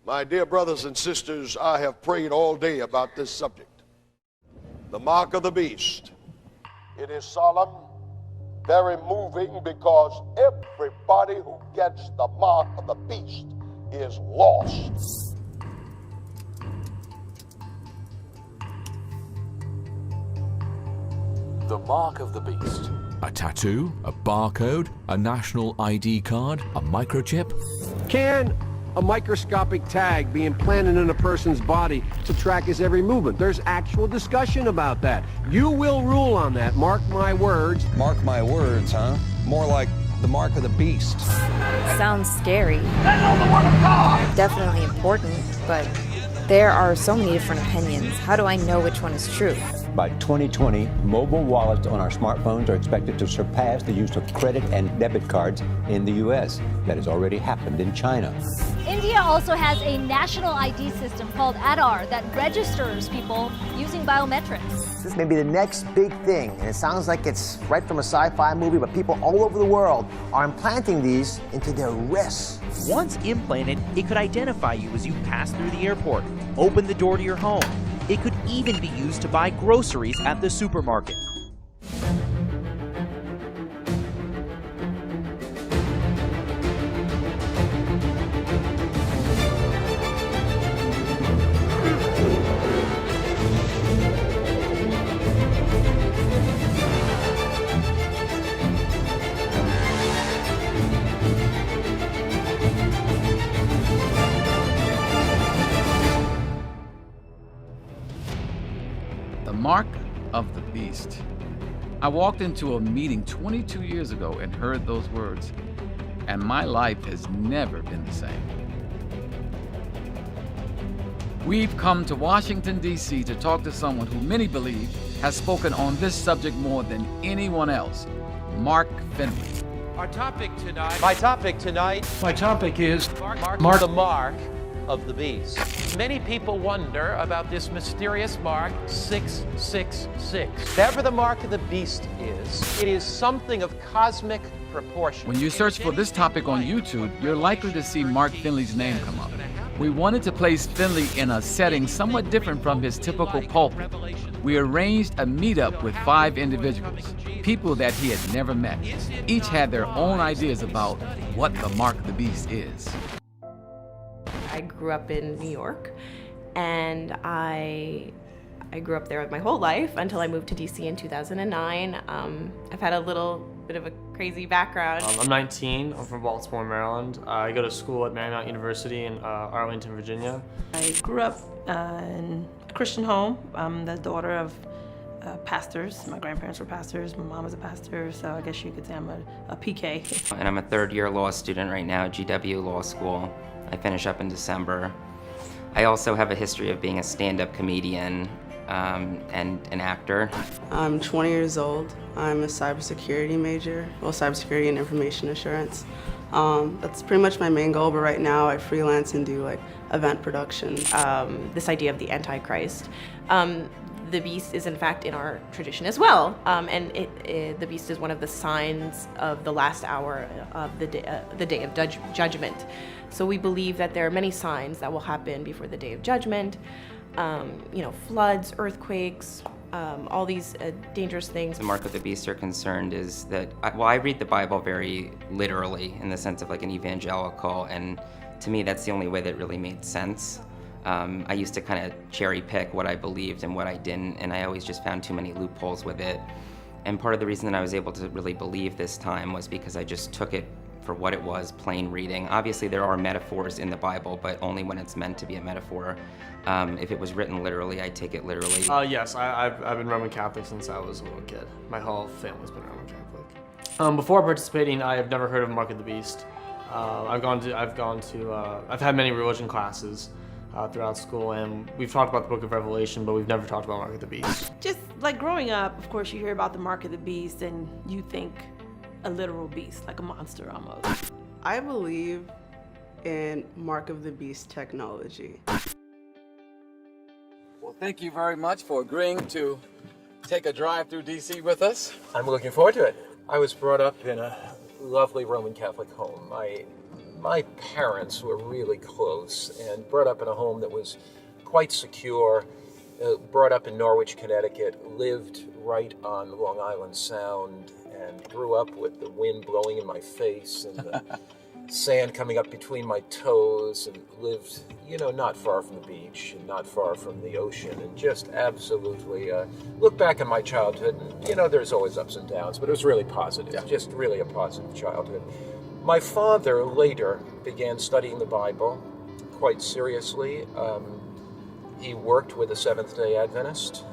My dear brothers and sisters, I have prayed all day about this subject. The mark of the beast. It is solemn, very moving, because everybody who gets the mark of the beast is lost. The mark of the beast. A tattoo, a barcode, a national ID card, a microchip. Can a microscopic tag be implanted in a person's body to track his every movement? There's actual discussion about that. You will rule on that, mark my words. Mark my words, huh? More like the mark of the beast. Sounds scary. Definitely important, but there are so many different opinions. How do I know which one is true? By 2020, mobile wallets on our smartphones are expected to surpass the use of credit and debit cards in the U.S. That has already happened in China. India also has a national ID system called Aadhaar that registers people using biometrics. This may be the next big thing, and it sounds like it's right from a sci-fi movie, but people all over the world are implanting these into their wrists. Once implanted, it could identify you as you pass through the airport, open the door to your home. It could even be used to buy groceries at the supermarket. The mark of the beast. I walked into a meeting 22 years ago and heard those words, and my life has never been the same. We've come to Washington, D.C. to talk to someone who many believe has spoken on this subject more than anyone else, Mark Finley. Our topic tonight. My topic tonight. My topic is Mark the mark of the beast. Many people wonder about this mysterious mark 666. Whatever the mark of the beast is, it is something of cosmic proportion. When you search for this topic on YouTube, you're likely to see Mark Finley's name come up. We wanted to place Finley in a setting somewhat different from his typical pulpit. We arranged a meetup with 5 individuals, people that he had never met. Each had their own ideas about what the mark of the beast is. I grew up in New York, and I grew up there my whole life until I moved to DC in 2009. I've had a little bit of a crazy background. I'm 19. I'm from Baltimore, Maryland. I go to school at Marymount University in Arlington, Virginia. I grew up in a Christian home. I'm the daughter of pastors. My grandparents were pastors. My mom was a pastor, so I guess you could say I'm a PK. And I'm a third-year law student right now at GW Law School. I finish up in December. I also have a history of being a stand-up comedian and an actor. I'm 20 years old. I'm a cybersecurity major, well, cybersecurity and information assurance. That's pretty much my main goal, but right now I freelance and do like event production. This idea of the Antichrist. The beast is in fact in our tradition as well, and the beast is one of the signs of the last hour of the day of judgment. So we believe that there are many signs that will happen before the day of judgment. Floods, earthquakes, all these dangerous things. The mark of the beast are concerned is that, I read the Bible very literally in the sense of like an evangelical, and to me that's the only way that really made sense. I used to kind of cherry pick what I believed and what I didn't, and I always just found too many loopholes with it. And part of the reason that I was able to really believe this time was because I just took it for what it was, plain reading. Obviously there are metaphors in the Bible, but only when it's meant to be a metaphor. If it was written literally, I'd take it literally. Yes, I've been Roman Catholic since I was a little kid. My whole family's been Roman Catholic. Before participating, I have never heard of Mark of the Beast. I've had many religion classes throughout school, and we've talked about the Book of Revelation, but we've never talked about Mark of the Beast. Just like growing up, of course, you hear about the mark of the beast, and you think a literal beast, like a monster almost. I believe in mark of the beast technology. Well, thank you very much for agreeing to take a drive through DC with us. I'm looking forward to it. I was brought up in a lovely Roman Catholic home. My My parents were really close and brought up in a home that was quite secure, brought up in Norwich, Connecticut, lived right on Long Island Sound, and grew up with the wind blowing in my face and the sand coming up between my toes, and lived, not far from the beach and not far from the ocean, and just absolutely look back on my childhood, and, there's always ups and downs, but it was really positive, just really a positive childhood. My father later began studying the Bible quite seriously. He worked with a Seventh-day Adventist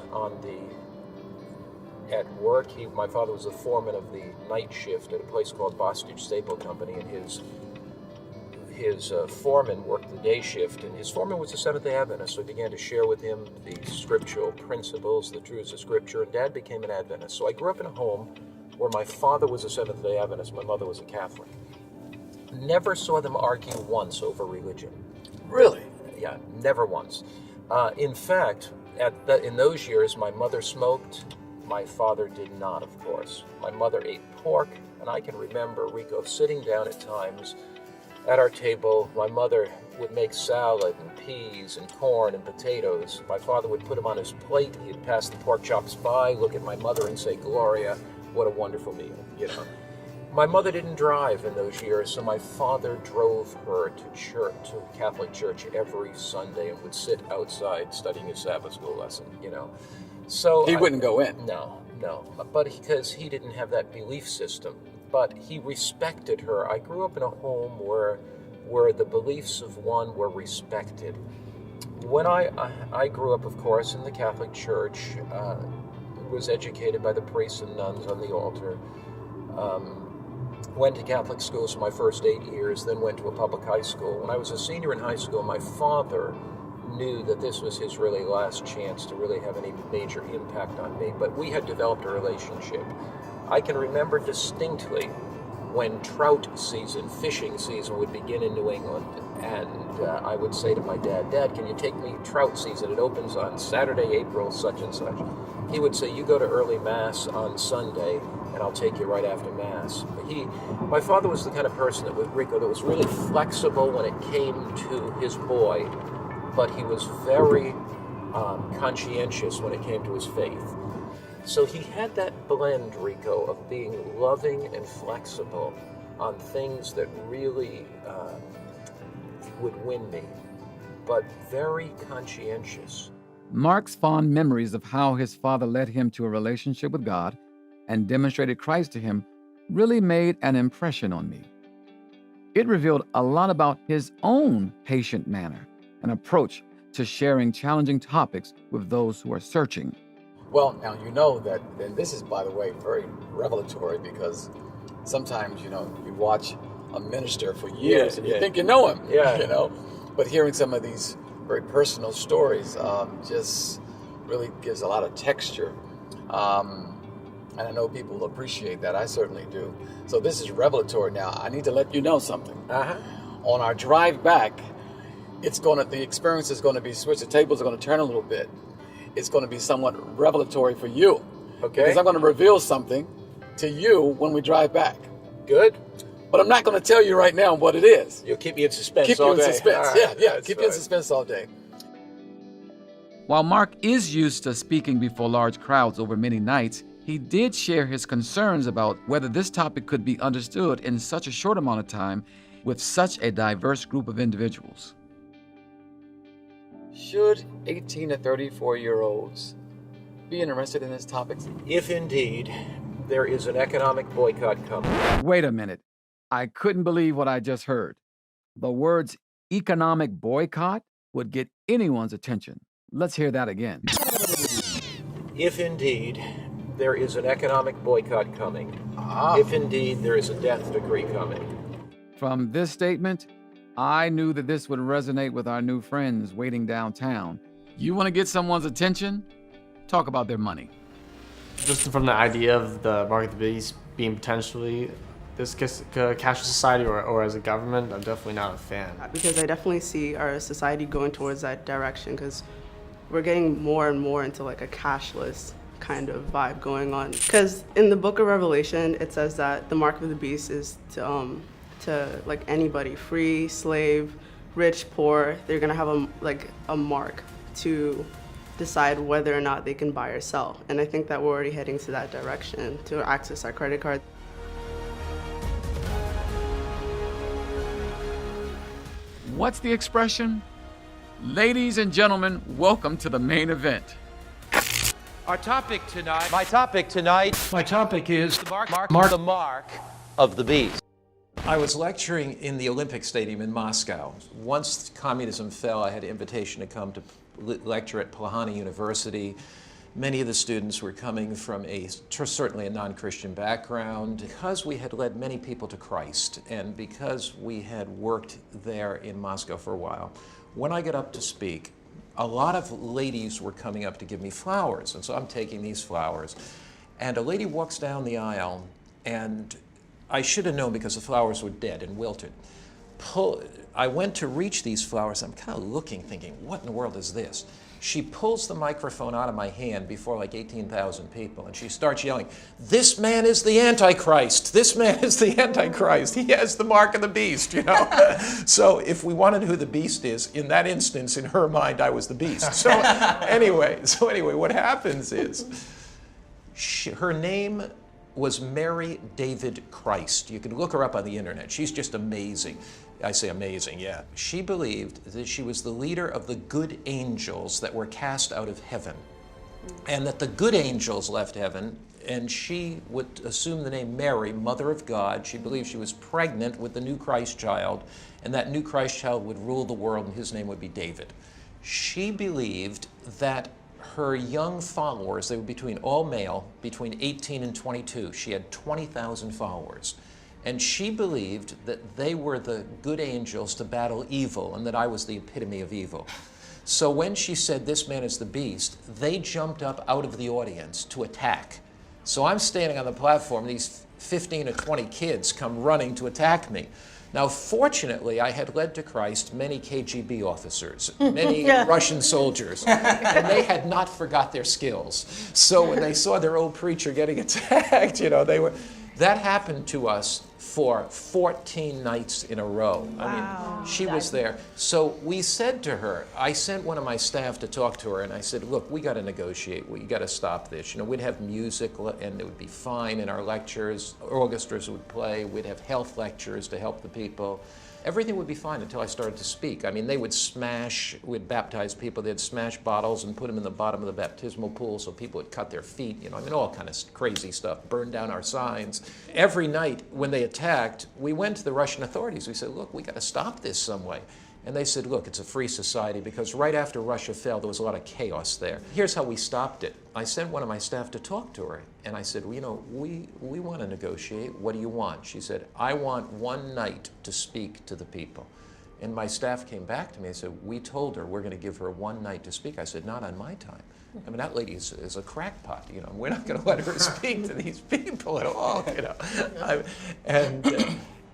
at work. My father was the foreman of the night shift at a place called Bostage Staple Company, and his foreman worked the day shift, and his foreman was a Seventh-day Adventist, so he began to share with him the scriptural principles, the truths of Scripture, and Dad became an Adventist. So I grew up in a home where my father was a Seventh-day Adventist, my mother was a Catholic. Never saw them argue once over religion. Really? Yeah, never once. In fact, in those years, my mother smoked. My father did not, of course. My mother ate pork, and I can remember, Rico, sitting down at times at our table. My mother would make salad and peas and corn and potatoes. My father would put them on his plate. He'd pass the pork chops by, look at my mother and say, "Gloria, what a wonderful meal," My mother didn't drive in those years, so my father drove her to church, to Catholic church every Sunday, and would sit outside studying his Sabbath school lesson, So He wouldn't go in. No, but because he didn't have that belief system. But he respected her. I grew up in a home where the beliefs of one were respected. When I grew up, of course, in the Catholic Church, was educated by the priests and nuns on the altar. Went to Catholic schools for my first 8 years, then went to a public high school. When I was a senior in high school, my father knew that this was his really last chance to really have any major impact on me, but we had developed a relationship. I can remember distinctly when trout season, fishing season, would begin in New England, and I would say to my dad, "Dad, can you take me trout season? It opens on Saturday, April such and such." He would say, "You go to early Mass on Sunday, and I'll take you right after Mass." My father was the kind of person that was really flexible when it came to his boy, but he was very conscientious when it came to his faith. So he had that blend, Rico, of being loving and flexible on things that really would win me, but very conscientious. Mark's fond memories of how his father led him to a relationship with God and demonstrated Christ to him really made an impression on me. It revealed a lot about his own patient manner and approach to sharing challenging topics with those who are searching. Well, now you know that, and this is, by the way, very revelatory, because sometimes, you watch a minister for years and you think you know him, but hearing some of these very personal stories just really gives a lot of texture. And I know people will appreciate that. I certainly do. So this is revelatory now. I need to let you know something. On our drive back, the experience is going to be switched. The tables are going to turn a little bit. It's going to be somewhat revelatory for you. Okay. Because I'm going to reveal something to you when we drive back. Good. But I'm not going to tell you right now what it is. You'll keep me in suspense keep all you in day. Suspense. Right, Yeah. Keep you in suspense all day. While Mark is used to speaking before large crowds over many nights, he did share his concerns about whether this topic could be understood in such a short amount of time with such a diverse group of individuals. Should 18 to 34-year-olds be interested in this topic? If indeed there is an economic boycott coming. Wait a minute. I couldn't believe what I just heard. The words economic boycott would get anyone's attention. Let's hear that again. If indeed there is an economic boycott coming. If indeed there is a death decree coming. From this statement, I knew that this would resonate with our new friends waiting downtown. You want to get someone's attention? Talk about their money. Just from the idea of the Mark of the Beast being potentially this cashless society or as a government, I'm definitely not a fan. Because I definitely see our society going towards that direction, because we're getting more and more into like a cashless kind of vibe going on. Because in the book of Revelation, it says that the mark of the beast is to to like anybody, free, slave, rich, poor. They're gonna have a mark to decide whether or not they can buy or sell. And I think that we're already heading to that direction to access our credit card. What's the expression? Ladies and gentlemen, welcome to the main event. Our topic tonight. My topic is the mark of the beast. I was lecturing in the Olympic Stadium in Moscow. Once communism fell, I had an invitation to come to lecture at Plahani University. Many of the students were coming from certainly a non-Christian background. Because we had led many people to Christ, and because we had worked there in Moscow for a while, when I got up to speak, a lot of ladies were coming up to give me flowers, and so I'm taking these flowers. And a lady walks down the aisle, and I should have known because the flowers were dead and wilted. I went to reach these flowers. I'm kind of looking, thinking, what in the world is this? She pulls the microphone out of my hand before like 18,000 people, and she starts yelling, "This man is the Antichrist. This man is the Antichrist. He has the mark of the beast," you know? So if we want to know who the beast is, in that instance, in her mind, I was the beast. So anyway, what happens is, her name was Mary David Christ. You can look her up on the internet. She's just amazing. I say amazing, yeah. She believed that she was the leader of the good angels that were cast out of heaven, and that the good angels left heaven, and she would assume the name Mary, Mother of God. She believed she was pregnant with the new Christ child, and that new Christ child would rule the world, and his name would be David. She believed that her young followers, they were between all male, between 18 and 22. She had 20,000 followers. And she believed that they were the good angels to battle evil, and that I was the epitome of evil. So when she said, "This man is the beast," they jumped up out of the audience to attack. So I'm standing on the platform, these 15 or 20 kids come running to attack me. Now, fortunately, I had led to Christ many KGB officers, many Russian soldiers, and they had not forgot their skills. So when they saw their old preacher getting attacked, you know, that happened to us for 14 nights in a row. Wow. I mean, she was there. So we said to her, I sent one of my staff to talk to her, and I said, "Look, we got to negotiate. We got to stop this. You know, we'd have music, and it would be fine in our lectures. Orchestras would play. We'd have health lectures to help the people. Everything would be fine until I started to speak. I mean, we'd baptize people, they'd smash bottles and put them in the bottom of the baptismal pool so people would cut their feet, you know, I mean, all kind of crazy stuff, burn down our signs. Every night when they attacked, we went to the Russian authorities. We said, "Look, we got to stop this some way." And they said, "Look, it's a free society," because right after Russia fell, there was a lot of chaos there. Here's how we stopped it. I sent one of my staff to talk to her, and I said, "Well, you know, we want to negotiate. What do you want?" She said, "I want one night to speak to the people." And my staff came back to me and said, "We told her we're going to give her one night to speak." I said, "Not on my time. I mean, that lady is a crackpot, you know. We're not going to let her speak to these people at all, you know."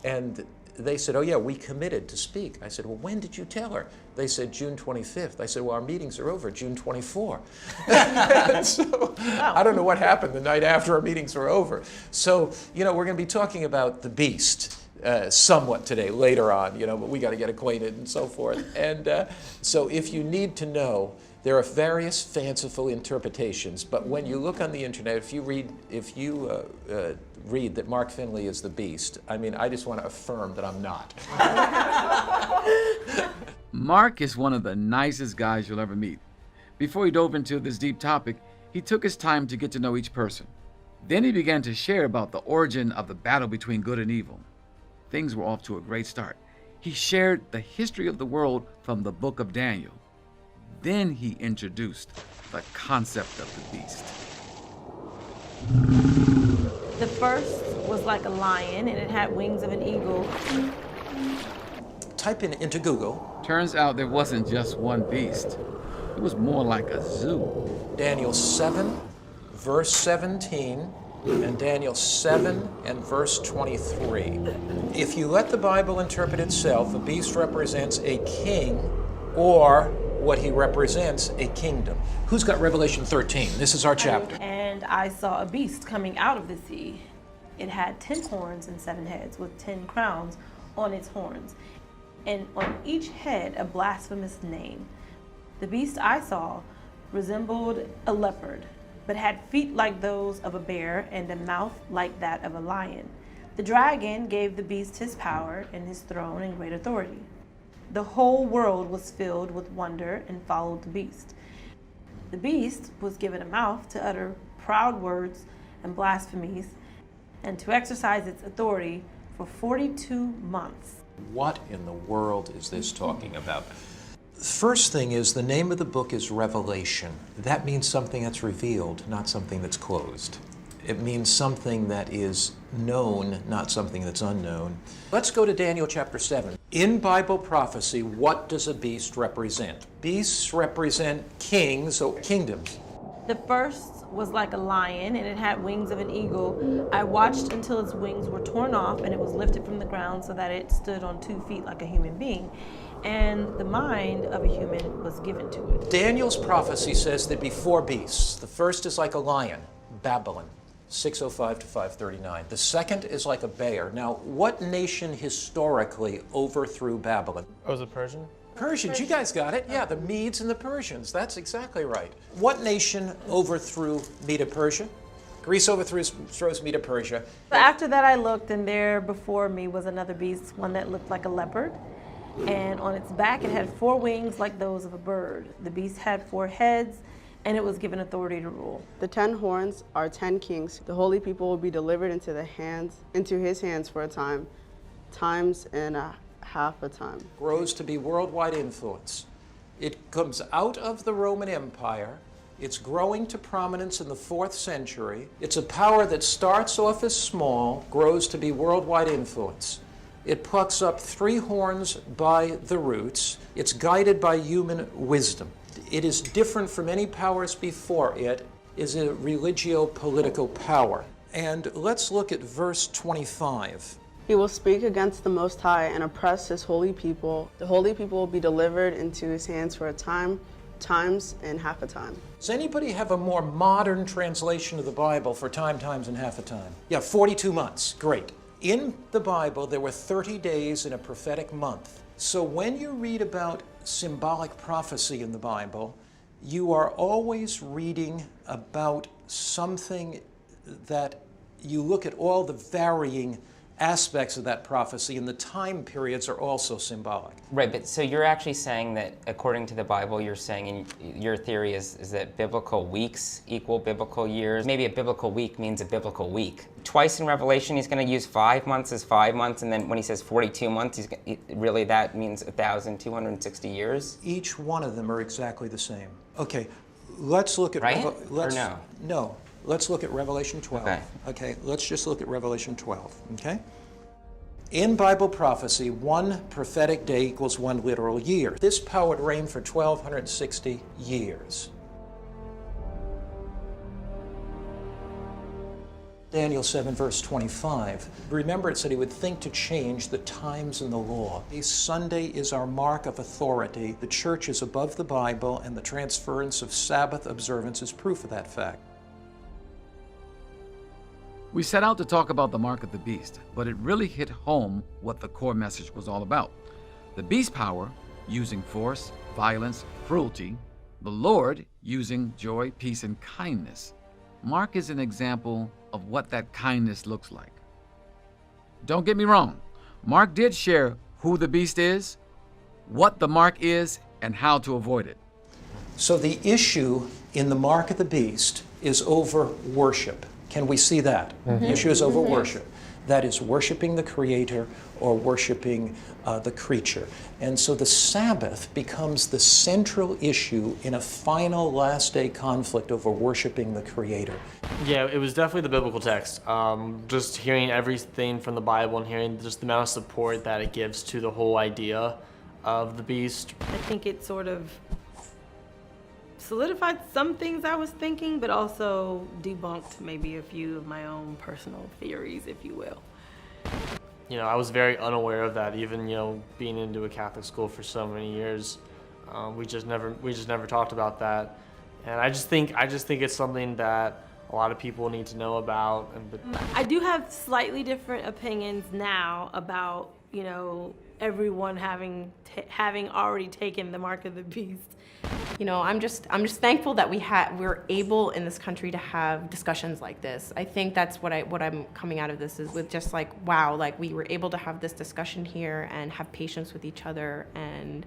And they said, "Oh yeah, we committed to speak." I said, "Well, when did you tell her?" They said, "June 25th. I said, "Well, our meetings are over June 24. So I don't know what happened the night after our meetings were over. So, you know, we're going to be talking about the beast somewhat today, later on, you know, but we got to get acquainted and so forth. And so if you need to know, there are various fanciful interpretations, but when you look on the internet, if you read that Mark Finley is the beast, I mean, I just want to affirm that I'm not. Mark is one of the nicest guys you'll ever meet. Before he dove into this deep topic, he took his time to get to know each person. Then he began to share about the origin of the battle between good and evil. Things were off to a great start. He shared the history of the world from the book of Daniel. Then he introduced the concept of the beast. The first was like a lion, and it had wings of an eagle. Type into Google. Turns out there wasn't just one beast. It was more like a zoo. Daniel 7, verse 17, and Daniel 7 and verse 23. If you let the Bible interpret itself, a beast represents a king, or what he represents, a kingdom. Who's got Revelation 13? This is our chapter. And I saw a beast coming out of the sea. It had 10 horns and 7 heads with 10 crowns on its horns, and on each head a blasphemous name. The beast I saw resembled a leopard, but had feet like those of a bear and a mouth like that of a lion. The dragon gave the beast his power and his throne and great authority. The whole world was filled with wonder and followed the beast. The beast was given a mouth to utter proud words and blasphemies, and to exercise its authority for 42 months. What in the world is this talking about? First thing is, the name of the book is Revelation. That means something that's revealed, not something that's closed. It means something that is known, not something that's unknown. Let's go to Daniel chapter 7. In Bible prophecy, what does a beast represent? Beasts represent kings or kingdoms. The first was like a lion, and it had wings of an eagle. I watched until its wings were torn off, and it was lifted from the ground so that it stood on 2 feet like a human being. And the mind of a human was given to it. Daniel's prophecy says there'd be 4 beasts. The first is like a lion, Babylon, 605 to 539. The second is like a bear. Now, what nation historically overthrew Babylon? Oh, was it Persian? Persians, you guys got it. Yeah, the Medes and the Persians. That's exactly right. What nation overthrew Medo-Persia? Greece overthrows Medo-Persia. After that I looked, and there before me was another beast, one that looked like a leopard. And on its back it had 4 wings like those of a bird. The beast had 4 heads, and it was given authority to rule. The 10 horns are 10 kings. The holy people will be delivered into his hands for a time, times and a half a time. Grows to be worldwide influence. It comes out of the Roman Empire. It's growing to prominence in the 4th century. It's a power that starts off as small, grows to be worldwide influence. It plucks up 3 horns by the roots. It's guided by human wisdom. It is different from any powers before it, is a religio-political power. And let's look at verse 25. He will speak against the Most High and oppress his holy people. The holy people will be delivered into his hands for a time, times, and half a time. Does anybody have a more modern translation of the Bible for time, times, and half a time? Yeah, 42 months. Great. In the Bible, there were 30 days in a prophetic month. So when you read about symbolic prophecy in the Bible, you are always reading about something that you look at all the varying aspects of that prophecy, and the time periods are also symbolic. Right, but so you're actually saying that according to the Bible, you're saying, and your theory is that biblical weeks equal biblical years. Maybe a biblical week means a biblical week. Twice in Revelation, he's going to use 5 months as 5 months, and then when he says 42 months, really that means 1,260 years? Each one of them are exactly the same. Okay, let's look at... Right? Or no? No. Let's look at Revelation 12. Okay. Okay, let's just look at Revelation 12, okay? In Bible prophecy, 1 prophetic day equals 1 literal year. This power would reign for 1,260 years. Daniel 7, verse 25. Remember, it said he would think to change the times and the law. Sunday is our mark of authority. The church is above the Bible, and the transference of Sabbath observance is proof of that fact. We set out to talk about the mark of the beast, but it really hit home what the core message was all about. The beast power using force, violence, cruelty. The Lord using joy, peace, and kindness. Mark is an example of what that kindness looks like. Don't get me wrong. Mark did share who the beast is, what the mark is, and how to avoid it. So the issue in the mark of the beast is over worship. Can we see that? The issue is over worship. That is worshiping the Creator or worshiping the creature. And so the Sabbath becomes the central issue in a final last day conflict over worshiping the Creator. Yeah, it was definitely the biblical text. Just hearing everything from the Bible and hearing just the amount of support that it gives to the whole idea of the beast. I think it sort of solidified some things I was thinking, but also debunked maybe a few of my own personal theories, if you will. You know, I was very unaware of that, even, you know, being into a Catholic school for so many years. We just never talked about that. And I just think it's something that a lot of people need to know about. I do have slightly different opinions now about, you know, everyone having already taken the mark of the beast. You know, I'm just thankful that we're able in this country to have discussions like this. I think that's what I'm coming out of this is with just like, wow, like we were able to have this discussion here and have patience with each other and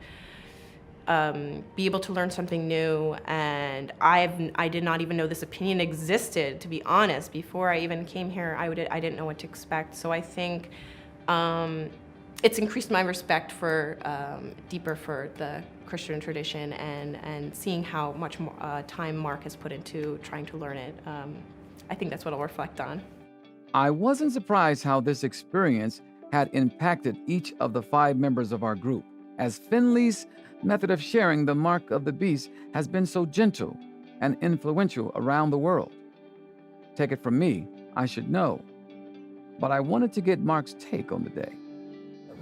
be able to learn something new. And I did not even know this opinion existed, to be honest. Before I even came here, I didn't know what to expect. So I think it's increased my respect for deeper for the Christian tradition and seeing how much more, time Mark has put into trying to learn it. I think that's what I'll reflect on. I wasn't surprised how this experience had impacted each of the 5 members of our group, as Finley's method of sharing the mark of the beast has been so gentle and influential around the world. Take it from me, I should know, but I wanted to get Mark's take on the day.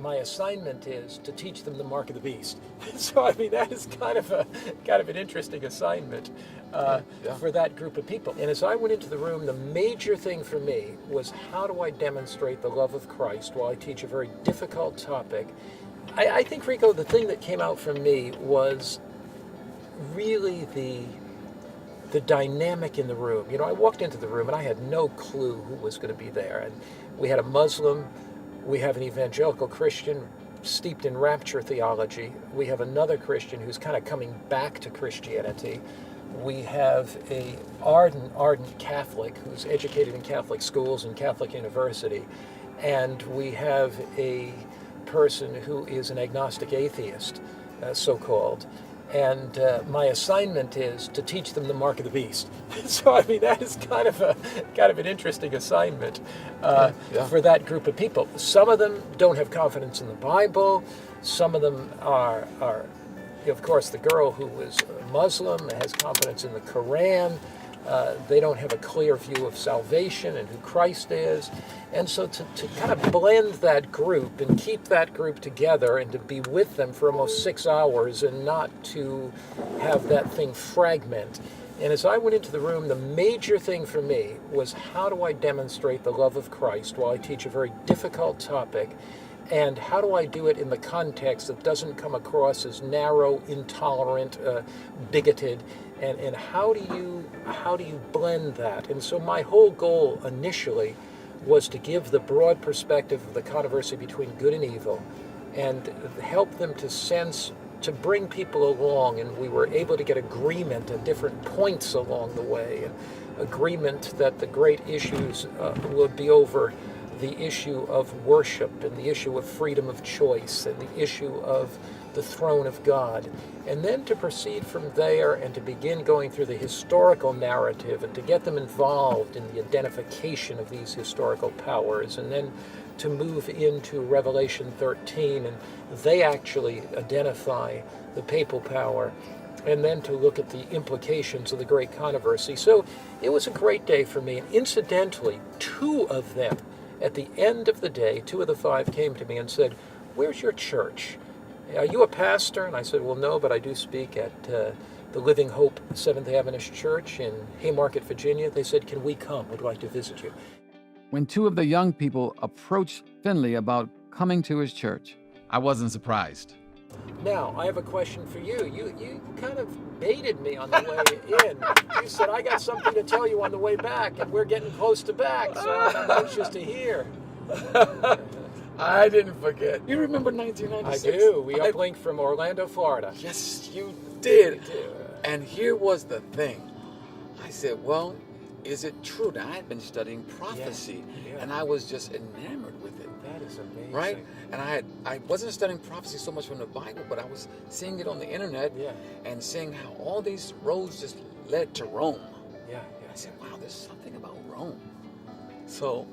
My assignment is to teach them the mark of the beast. So I mean that is kind of an interesting assignment for that group of people. And as I went into the room, the major thing for me was how do I demonstrate the love of Christ while I teach a very difficult topic. I think, Rico, the thing that came out from me was really the dynamic in the room. You know, I walked into the room and I had no clue who was going to be there. And we had a Muslim, we have an evangelical Christian steeped in rapture theology. We have another Christian who's kind of coming back to Christianity. We have a ardent Catholic who's educated in Catholic schools and Catholic university. And we have a person who is an agnostic atheist, so-called. And my assignment is to teach them the mark of the beast. So I mean that is kind of an interesting assignment for that group of people. Some of them don't have confidence in the Bible. Some of them are of course, the girl who was Muslim has confidence in the Quran. They don't have a clear view of salvation and who Christ is. And so to kind of blend that group and keep that group together and to be with them for almost 6 hours and not to have that thing fragment. And as I went into the room, the major thing for me was how do I demonstrate the love of Christ while I teach a very difficult topic? And how do I do it in the context that doesn't come across as narrow, intolerant, bigoted? And how do you blend that? And so my whole goal initially was to give the broad perspective of the controversy between good and evil and help them to sense, to bring people along. And we were able to get agreement at different points along the way. Agreement that the great issues would be over the issue of worship and the issue of freedom of choice and the issue of the throne of God. And then to proceed from there and to begin going through the historical narrative and to get them involved in the identification of these historical powers, and then to move into Revelation 13 and they actually identify the papal power, and then to look at the implications of the great controversy. So it was a great day for me. And incidentally, 2 of them, at the end of the day, 2 of the 5 came to me and said, "Where's your church? Are you a pastor?" And I said, "Well, no, but I do speak at the Living Hope Seventh Adventist Church in Haymarket, Virginia." They said, "Can we come? We'd like to visit you." When 2 of the young people approached Finley about coming to his church, I wasn't surprised. Now, I have a question for you. You kind of baited me on the way in. You said, "I got something to tell you on the way back," and we're getting close to back, so I'm anxious to hear. I didn't forget. You remember 1996? I do. We uplinked from Orlando, Florida. Yes, you did. And here was the thing. I said, well, is it true? Now, I had been studying prophecy, and I was just enamored with it. That is amazing. Right? And I wasn't studying prophecy so much from the Bible, but I was seeing it on the internet and seeing how all these roads just led to Rome. I said, wow, there's something about Rome. So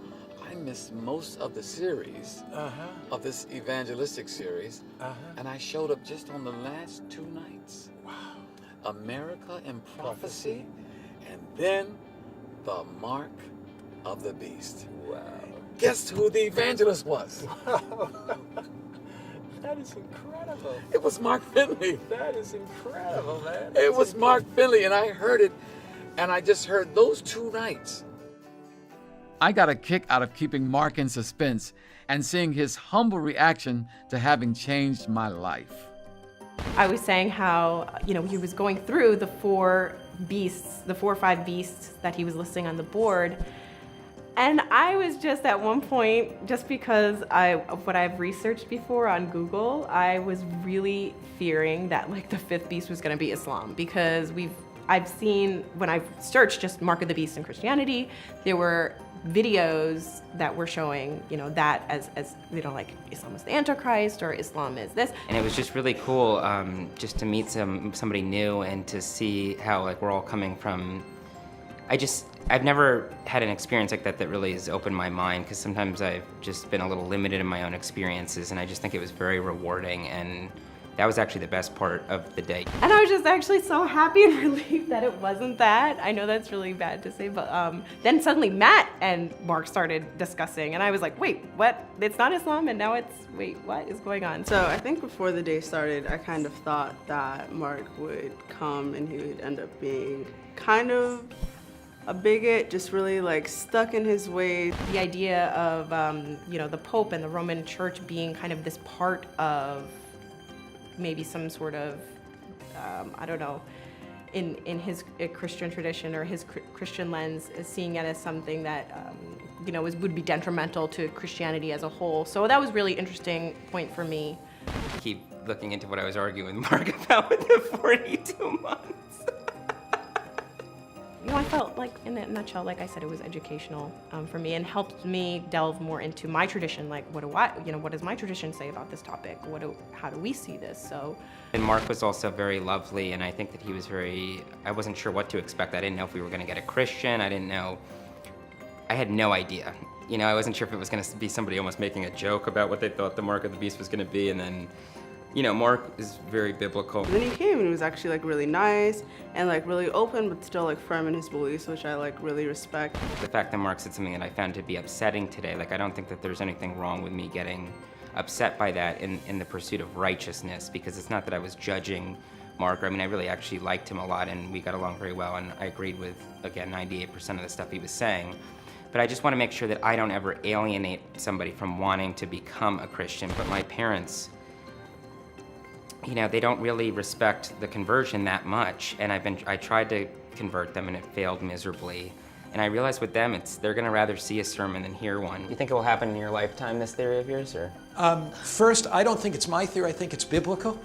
I missed most of the series of this evangelistic series, and I showed up just on the last 2 nights. Wow. America in Prophecy, and then the Mark of the Beast. Wow. Guess who the evangelist was? Wow. That is incredible. It was Mark Finley. That is incredible, man. It was Mark Finley, and I heard it And I just heard those 2 nights. I got a kick out of keeping Mark in suspense and seeing his humble reaction to having changed my life. I was saying how, he was going through the 4 or 5 beasts that he was listing on the board. And I was just at one point, just because of what I've researched before on Google, I was really fearing that like the 5th beast was going to be Islam, because I've seen, when I've searched just Mark of the Beast in Christianity, there were videos that were showing, that as like Islam is the Antichrist or Islam is this. And it was just really cool just to meet somebody new and to see how like we're all coming from. I've never had an experience like that really has opened my mind, because sometimes I've just been a little limited in my own experiences, and I just think it was very rewarding, and that was actually the best part of the day. And I was just actually so happy and relieved that it wasn't that. I know that's really bad to say, but then suddenly Matt and Mark started discussing, and I was like, wait, what? It's not Islam, and now it's, wait, what is going on? So I think before the day started, I kind of thought that Mark would come and he would end up being kind of a bigot, just really like stuck in his ways. The idea of, the Pope and the Roman Church being kind of this part of maybe some sort of, I don't know, in his Christian tradition or his Christian lens, is seeing it as something that, would be detrimental to Christianity as a whole. So that was a really interesting point for me. Keep looking into what I was arguing with Mark about with the 42 months. I felt like, in a nutshell, like I said, it was educational for me and helped me delve more into my tradition. Like, what does my tradition say about this topic? How do we see this? So. And Mark was also very lovely, and I think that he was I wasn't sure what to expect. I didn't know if we were going to get a Christian. I had no idea. I wasn't sure if it was going to be somebody almost making a joke about what they thought the Mark of the Beast was going to be, and then Mark is very biblical. And then he came and he was actually like really nice and like really open, but still like firm in his beliefs, which I like really respect. The fact that Mark said something that I found to be upsetting today, like I don't think that there's anything wrong with me getting upset by that in the pursuit of righteousness, because it's not that I was judging Mark. I mean, I really actually liked him a lot and we got along very well, and I agreed with, again, 98% of the stuff he was saying. But I just want to make sure that I don't ever alienate somebody from wanting to become a Christian. But my parents, they don't really respect the conversion that much, and I tried to convert them and it failed miserably. And I realized with them, they're gonna rather see a sermon than hear one. You think it will happen in your lifetime, this theory of yours, or? First, I don't think it's my theory, I think it's biblical,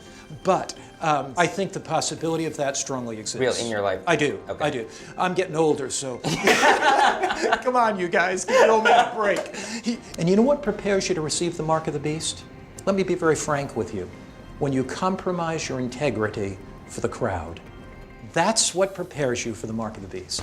but I think the possibility of that strongly exists. Real, in your life? I do, okay. I do. I'm getting older, so. Come on, you guys, give the old man a break. And you know what prepares you to receive the mark of the beast? Let me be very frank with you. When you compromise your integrity for the crowd, that's what prepares you for the mark of the beast.